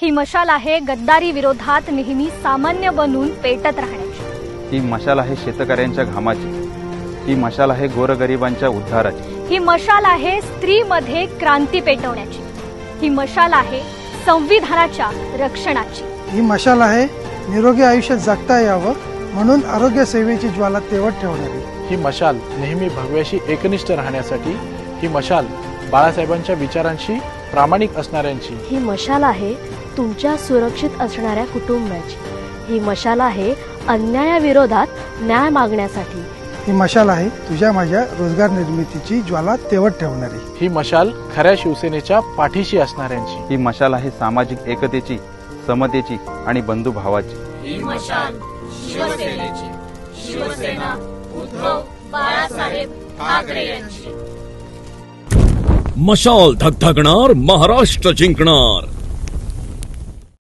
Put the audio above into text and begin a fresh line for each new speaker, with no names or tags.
ही मशाल आहे गद्दारी विरोधात नेहमी सामान्य बनून पेटत राहण्याची।
ही मशाल आहे शेतकऱ्यांच्या घामाची। ही मशाल आहे गोरगरिबांच्या उद्धाराची।
ही मशाल आहे स्त्रीमध्ये क्रांती पेटवण्याची। ही मशाल आहे संविधानाच्या रक्षणाची।
ही मशाल आहे निरोगी आयुष्य जगता यावं म्हणून आरोग्य सेवेची ज्वाला तेवत ठेवणारी।
ही मशाल नेहमी भगव्याशी एकनिष्ठ राहण्यासाठी। ही मशाल बाळासाहेबांच्या विचारांशी प्रामाणिक असणाऱ्यांची।
ही मशाल आहे तुमच्या सुरक्षित असणाऱ्या कुटुंबाची। ही मशाल आहे अन्यायाविरोधात न्याय मागण्यासाठी।
ही मशाल आहे तुझ्या माझ्या रोजगार निर्मितीची ज्वाला तेवत ठेवणारी।
ही मशाल खऱ्या शिवसेनेच्या पाठीशी असणाऱ्यांची।
ही मशाल आहे सामाजिक एकतेची, समतेची आणि बंधुभावाची।
ही मशाल शिवसेनेची, शिवसेना उद्धव बाळासाहेब ठाकरे यांची।
मशाल धगधगणार, महाराष्ट्र जिंकणार।